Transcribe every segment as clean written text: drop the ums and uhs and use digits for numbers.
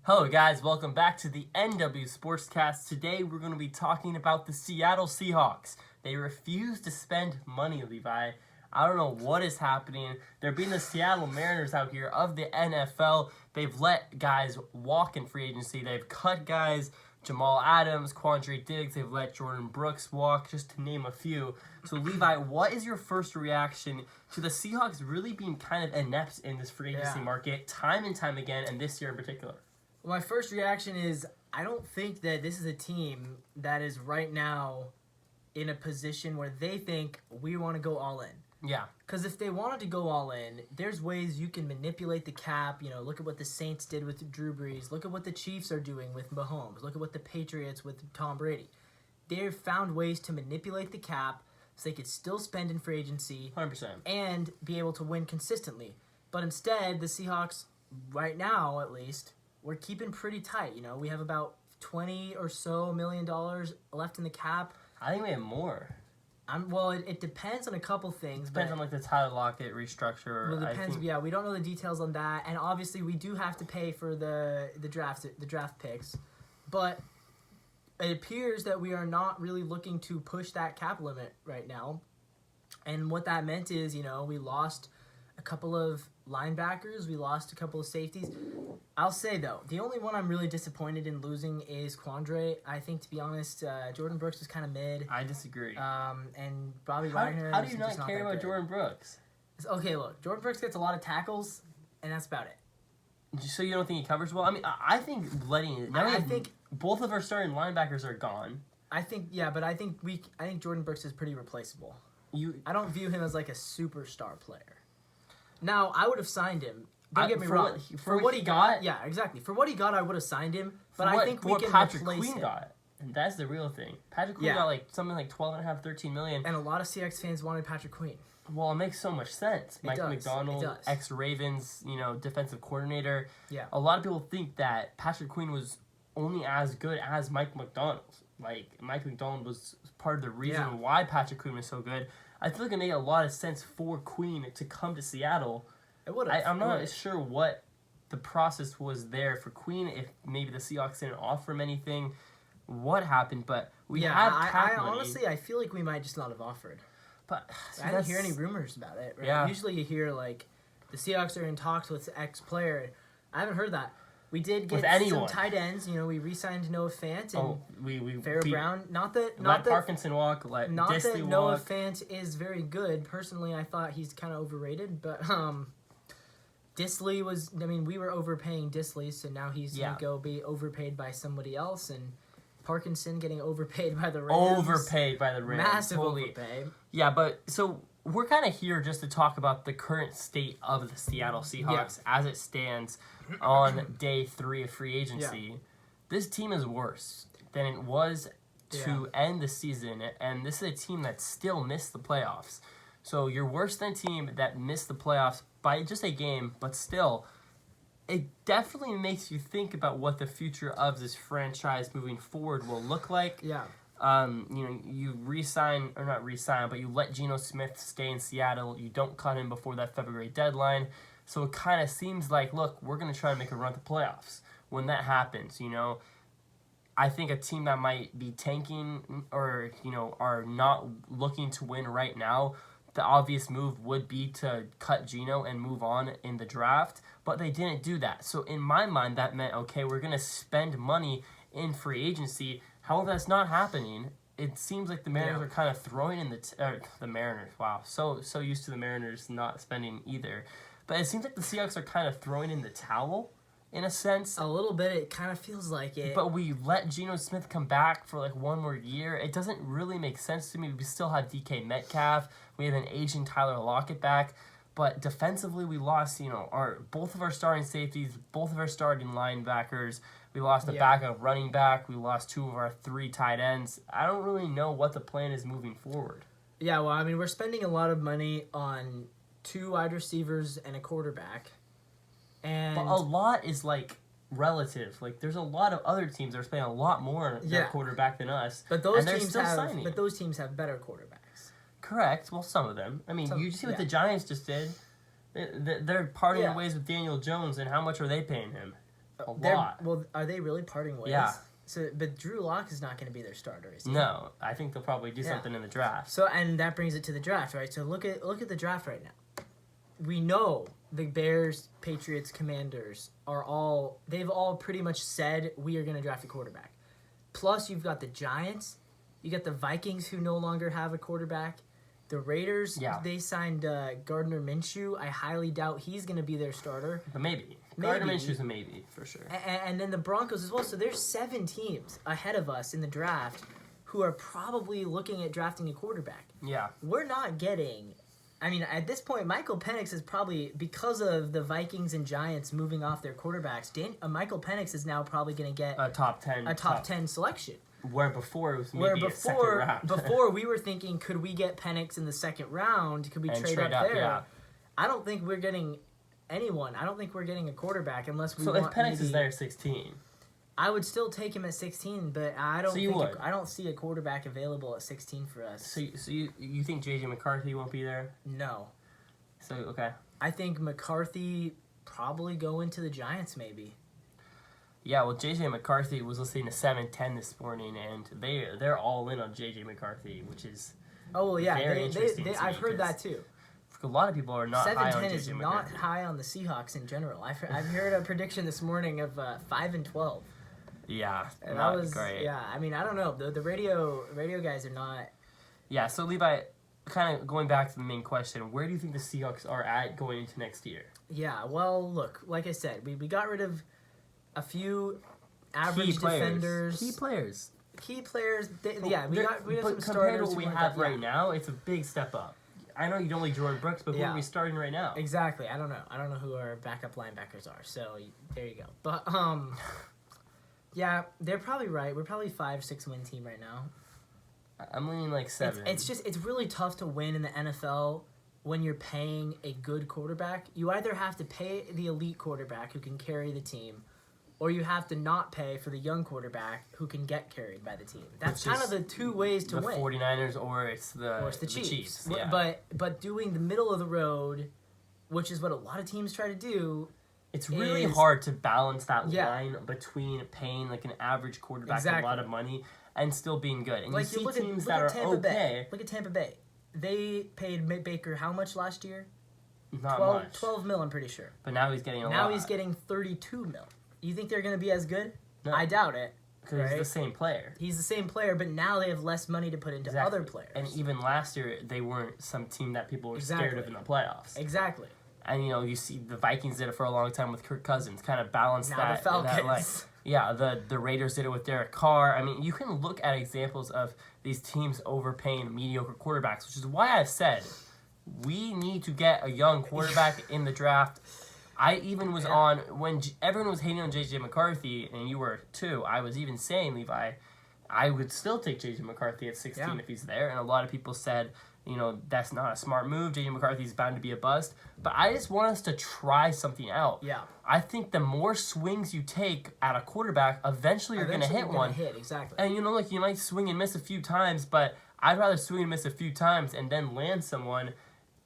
Hello guys, welcome back to the NW Sportscast. Today we're going to be talking about the Seattle Seahawks. They refuse to spend money, Levi. I don't know what is happening. They're being the Seattle Mariners out here of the NFL. They've let guys walk in free agency. They've cut guys, Jamal Adams, Quandre Diggs. They've let Jordan Brooks walk, just to name a few. So Levi, what is your first reaction to the Seahawks really being kind of inept in this free agency market time and time again, and this year in particular? My first reaction is I don't think that this is a team that is right now in a position where they think we want to go all in. Yeah. Because if they wanted to go all in, there's ways you can manipulate the cap. You know, look at what the Saints did with Drew Brees. Look at what the Chiefs are doing with Mahomes. Look at what the Patriots with Tom Brady. They've found ways to manipulate the cap so they could still spend in free agency 100%. and be able to win consistently. But instead, the Seahawks, right now at least, we're keeping pretty tight. You know, we have about $20 or so million left in the cap. I think we have more. It depends on a couple things. Depends on like the Tyler Lockett restructure. Well, it depends. Yeah, we don't know the details on that, and obviously we do have to pay for the draft picks, but it appears that we are not really looking to push that cap limit right now. And what that meant is, you know, we lost a couple of linebackers, we lost a couple of safeties. I'll say, though, the only one I'm really disappointed in losing is Quandre. I think, to be honest, Jordan Brooks was kind of mid. I disagree. And Bobby Wagner. How do you not care about Jordan Brooks? Okay, look, Jordan Brooks gets a lot of tackles, and that's about it. So you don't think he covers well? I mean, I think I think both of our starting linebackers are gone. I think Jordan Brooks is pretty replaceable. I don't view him as like a superstar player. Now, I would have signed him. Don't get me wrong. For what he got? Yeah, exactly. For what he got, I would have signed him. But I think we can Patrick replace Queen him. got. And that's the real thing. Patrick Queen got like something like 12.5, 13 million. And a lot of CX fans wanted Patrick Queen. Well, it makes so much sense. Mike does. McDonald, ex-Ravens, defensive coordinator. Yeah. A lot of people think that Patrick Queen was only as good as Mike McDonald. Like, Mike McDonald was part of the reason why Patrick Queen was so good. I feel like it made a lot of sense for Queen to come to Seattle. It would have. I'm not sure what the process was there for Queen, if maybe the Seahawks didn't offer him anything, what happened, but we have cap money. Honestly, I feel like we might just not have offered. But I didn't hear any rumors about it. Right? Yeah. Usually you hear, like, the Seahawks are in talks with X player. I haven't heard that. We did get some tight ends. You know, we re-signed Noah Fant and Farrah Brown. Not that Parkinson walk, let Disley walk. Noah Fant is very good. Personally, I thought he's kind of overrated, but Disley was. I mean, we were overpaying Disley, so now he's gonna go be overpaid by somebody else, and Parkinson getting overpaid by the Rams. Overpaid by the Rams. Massive overpay. Yeah, but so we're kind of here just to talk about the current state of the Seattle Seahawks as it stands on day 3 of free agency. Yeah. This team is worse than it was to end the season, and this is a team that still missed the playoffs. So you're worse than a team that missed the playoffs by just a game, but still, it definitely makes you think about what the future of this franchise moving forward will look like. Yeah. You but you let Geno Smith stay in Seattle. You don't cut him before that February deadline. So it kind of seems like, look, we're going to try to make a run at the playoffs. When that happens, I think a team that might be tanking or, are not looking to win right now, the obvious move would be to cut Geno and move on in the draft, but they didn't do that. So in my mind, that meant, okay, we're going to spend money in free agency. However, that's not happening. It seems like the Mariners are kind of throwing in the Mariners. Wow, so used to the Mariners not spending either. But it seems like the Seahawks are kind of throwing in the towel, in a sense. A little bit, it kind of feels like it. But we let Geno Smith come back for like one more year. It doesn't really make sense to me. We still have DK Metcalf. We have an aging Tyler Lockett back. But defensively, we lost, both of our starting safeties, both of our starting linebackers. We lost a backup running back. We lost 2 of our 3 tight ends. I don't really know what the plan is moving forward. Yeah, well, I mean, we're spending a lot of money on 2 wide receivers and a quarterback. But a lot is, like, relative. Like, there's a lot of other teams that are spending a lot more on their quarterback than us. But those teams have better quarterbacks. Correct. Well, some of them. I mean, you see what the Giants just did. They're parting ways with Daniel Jones, and how much are they paying him? a lot. Well, are they really parting ways? Yeah. So, but Drew Lock is not going to be their starter, is he? No, I think they'll probably do something in the draft. So, and that brings it to the draft, right? So look at the draft right now. We know the Bears, Patriots, Commanders they've all pretty much said we are going to draft a quarterback. Plus, you've got the Giants, you got the Vikings who no longer have a quarterback. The Raiders, they signed Gardner Minshew. I highly doubt he's going to be their starter. But maybe. Gardner Minshew's a maybe, for sure. And then the Broncos as well. So there's 7 teams ahead of us in the draft who are probably looking at drafting a quarterback. Yeah. We're not getting... I mean, at this point, Michael Penix is probably, because of the Vikings and Giants moving off their quarterbacks, Michael Penix is now probably going to get a top 10 selection. Where before it was maybe a second round. Before we were thinking, could we get Penix in the second round? Could we trade up there? Yeah. I don't think we're getting anyone. I don't think we're getting a quarterback unless we. So if Penix is there 16, I would still take him at 16, but I don't. So I don't see a quarterback available at 16 for us. So you think JJ McCarthy won't be there? No. So okay. I think McCarthy probably go into the Giants maybe. Yeah, well, JJ McCarthy was listening to 710 this morning, and they're all in on JJ McCarthy, which is very interesting. I've heard that too. A lot of people are not high on JJ McCarthy. 710 is not high on the Seahawks in general. I've heard a prediction this morning of 5-12. Yeah, and not that was great. Yeah, I mean, I don't know. The radio guys are not. Yeah, so Levi, kind of going back to the main question, where do you think the Seahawks are at going into next year? Yeah, well, look, like I said, we got rid of a few average defenders. Key players. We got rid of some starters. Compared to what we have right now, it's a big step up. I know you don't like Jordan Brooks, but who are we starting right now? Exactly. I don't know who our backup linebackers are. So there you go. But yeah, they're probably right. We're probably 5-6 win team right now. I'm leaning like 7. It's really tough to win in the NFL when you're paying a good quarterback. You either have to pay the elite quarterback who can carry the team, or you have to not pay for the young quarterback who can get carried by the team. That's kind of the two ways to win. The 49ers or it's the Chiefs. Yeah. But doing the middle of the road, which is what a lot of teams try to do, it's really hard to balance that line between paying like an average quarterback a lot of money and still being good. And like you see teams that are okay. Look at Tampa Bay. They paid Baker how much last year? Not much. 12 mil, I'm pretty sure. But now he's getting a lot. Now he's getting 32 mil. You think they're going to be as good? No. I doubt it. Because he's the same player. He's the same player, but now they have less money to put into other players. And even last year, they weren't some team that people were scared of in the playoffs. Exactly. And, you see the Vikings did it for a long time with Kirk Cousins, kind of balanced now that. The Falcons. The Raiders did it with Derek Carr. I mean, you can look at examples of these teams overpaying mediocre quarterbacks, which is why I've said we need to get a young quarterback in the draft. I even was on, when everyone was hating on J.J. McCarthy, and you were too, I was even saying, Levi, I would still take J.J. McCarthy at 16 if he's there. And a lot of people said, that's not a smart move. J.J. McCarthy's bound to be a bust. But I just want us to try something out. Yeah. I think the more swings you take at a quarterback, eventually you're going to hit one. Exactly. And, you might swing and miss a few times, but I'd rather swing and miss a few times and then land someone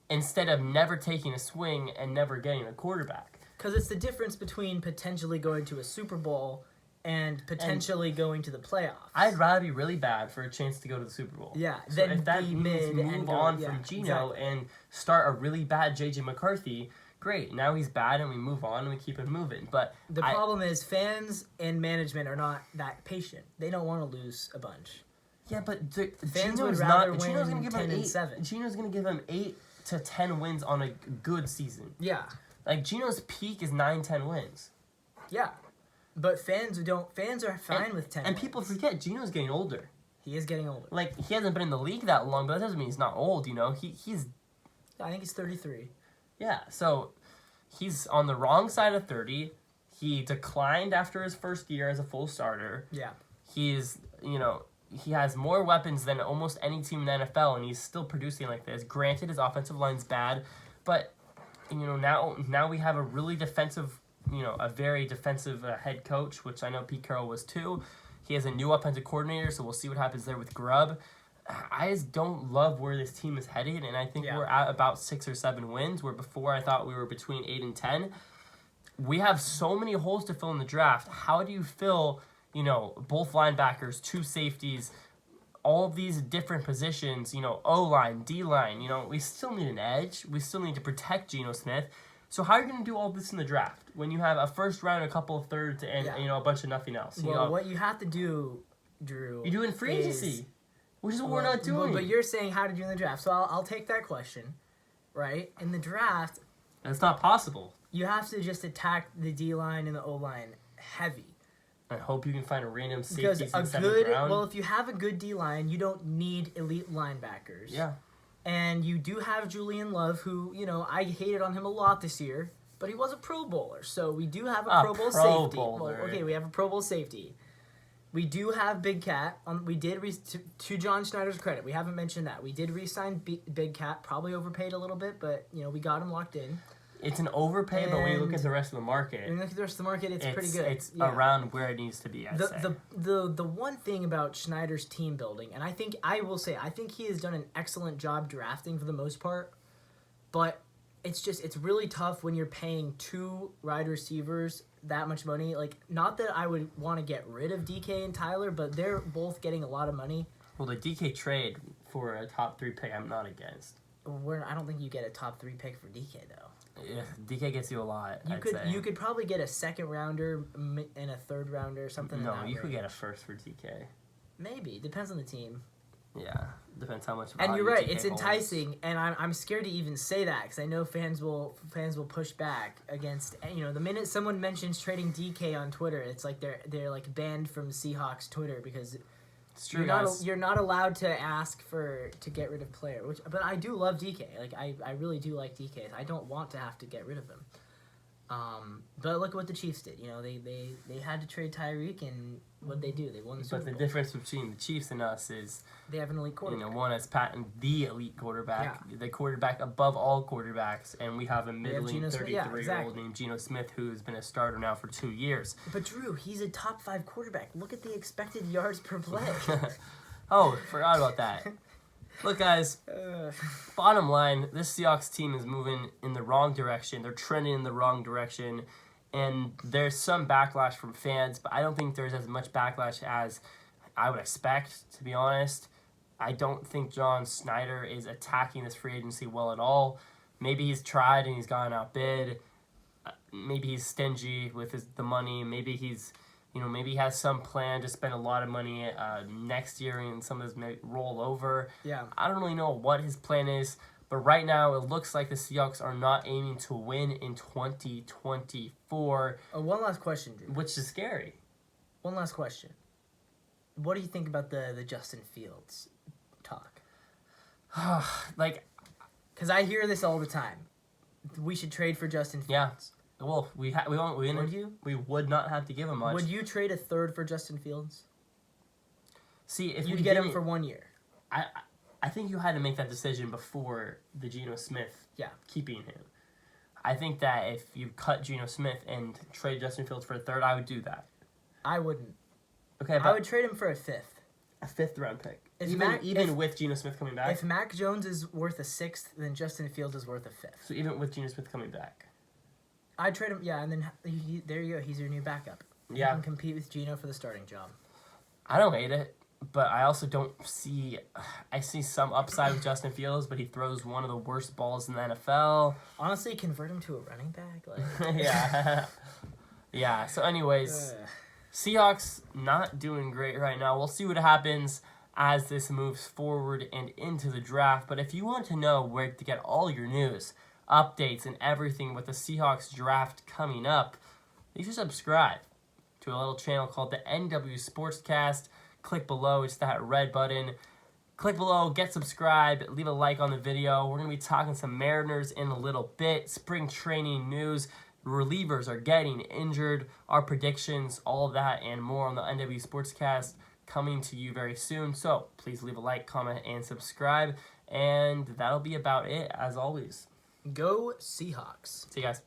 instead of never taking a swing and never getting a quarterback. Because it's the difference between potentially going to a Super Bowl and potentially going to the playoffs. I'd rather be really bad for a chance to go to the Super Bowl. Yeah. So if that means move on from Geno and start a really bad J.J. McCarthy, great. Now he's bad and we move on and we keep it moving. But the problem is fans and management are not that patient. They don't want to lose a bunch. Yeah, but fans would rather win Geno's gonna give 10-7. Geno's going to give him 8 to 10 wins on a good season. Yeah. Like, Geno's peak is 9-10 wins. Yeah. But fans are fine with 10 And wins. people forget, Geno's getting older. He is getting older. Like, he hasn't been in the league that long, but that doesn't mean he's not old, He's... I think he's 33. Yeah, so he's on the wrong side of 30. He declined after his first year as a full starter. Yeah. He's, he has more weapons than almost any team in the NFL, and he's still producing like this. Granted, his offensive line's bad, but, now we have a really defensive, a very defensive head coach, which I know Pete Carroll was too. He has a new offensive coordinator, so we'll see what happens there with Grubb. I just don't love where this team is headed, and I think we're at about 6 or 7 wins, where before I thought we were between 8 and 10. we have so many holes to fill in the draft. How do you fill, both linebackers, 2 safeties, all of these different positions, O-line, D-line, we still need an edge. We still need to protect Geno Smith. So how are you going to do all this in the draft when you have a first round, a couple of thirds, and, a bunch of nothing else? Well, what you have to do, Drew... You do it in free agency, which is what we're not doing. But you're saying how to do in the draft. So I'll take that question, right? In the draft... It's not possible. You have to just attack the D-line and the O-line heavy. I hope you can find a random safety Because in the 7th round. well, if you have a good D-line, you don't need elite linebackers. Yeah. And you do have Julian Love, who, I hated on him a lot this year, but he was a Pro Bowler. So we do have a Pro Bowl safety. Well, okay, we have a Pro Bowl safety. We do have Big Cat. We did, to John Schneider's credit, we haven't mentioned that. We did re-sign Big Cat, probably overpaid a little bit, but, we got him locked in. It's an overpay, but when you look at the rest of the market... When you look at the rest of the market, it's pretty good. It's around where it needs to be, I'd say. The one thing about Schneider's team building, and I think he has done an excellent job drafting for the most part, but it's really tough when you're paying 2 wide receivers that much money. Like, not that I would want to get rid of DK and Tyler, but they're both getting a lot of money. Well, the DK trade for a top 3 pick, I'm not against. I don't think you get a top 3 pick for DK, though. Yeah, DK gets you a lot. You could probably get a 2nd rounder and a 3rd rounder, something. No, you could get a 1st for DK. Maybe, depends on the team. Yeah, depends how much. And you're right, DK it's enticing, and I'm scared to even say that because I know fans will push back against. The minute someone mentions trading DK on Twitter, it's like they're like banned from Seahawks Twitter because. It's true, you're not allowed to ask to get rid of player, but I do love DK. Like I really do like DK. I don't want to have to get rid of him. But look at what the Chiefs did. They had to trade Tyreek, and what they do, they won the Super Bowl. But the difference between the Chiefs and us is they have an elite quarterback. One is Patton, the elite quarterback, the quarterback above all quarterbacks, and we have a middling 33-year-old named Geno Smith who's been a starter now for 2 years. But Drew, he's a top 5 quarterback. Look at the expected yards per play. Oh, forgot about that. Look, guys, bottom line, this Seahawks team is moving in the wrong direction. They're trending in the wrong direction, and there's some backlash from fans, but I don't think there's as much backlash as I would expect, to be honest. I don't think John Schneider is attacking this free agency well at all. Maybe he's tried and he's gotten outbid. Maybe he's stingy with the money. Maybe he's... maybe he has some plan to spend a lot of money next year and some of this may roll over. Yeah. I don't really know what his plan is, but right now it looks like the Seahawks are not aiming to win in 2024. One last question, Drew. Which is scary. One last question. What do you think about the Justin Fields talk? Because I hear this all the time. We should trade for Justin Fields. Yeah. Well, we would not have to give him much. Would you trade a 3rd for Justin Fields? See, if you'd get him for 1 year. I think you had to make that decision before the Geno Smith keeping him. I think that if you cut Geno Smith and trade Justin Fields for a 3rd, I would do that. I wouldn't. Okay, I would trade him for a 5th. A 5th round pick. If with Geno Smith coming back? If Mac Jones is worth a 6th, then Justin Fields is worth a 5th. So even with Geno Smith coming back? I'd trade him, and then there you go. He's your new backup. Yeah. You can compete with Geno for the starting job. I don't hate it, but I also don't see... I see some upside with Justin Fields, but he throws one of the worst balls in the NFL. Honestly, convert him to a running back? Yeah. Yeah, so anyways, Seahawks not doing great right now. We'll see what happens as this moves forward and into the draft. But if you want to know where to get all your news, updates, and everything with the Seahawks draft coming up, you should subscribe to a little channel called the NW Sportscast. Click below, it's that red button. Click below, get subscribed, leave a like on the video. We're going to be talking some Mariners in a little bit, spring training news, relievers are getting injured, our predictions, all of that and more on the NW Sportscast coming to you very soon. So please leave a like, comment, and subscribe. And that'll be about it, as always. Go Seahawks. See you guys.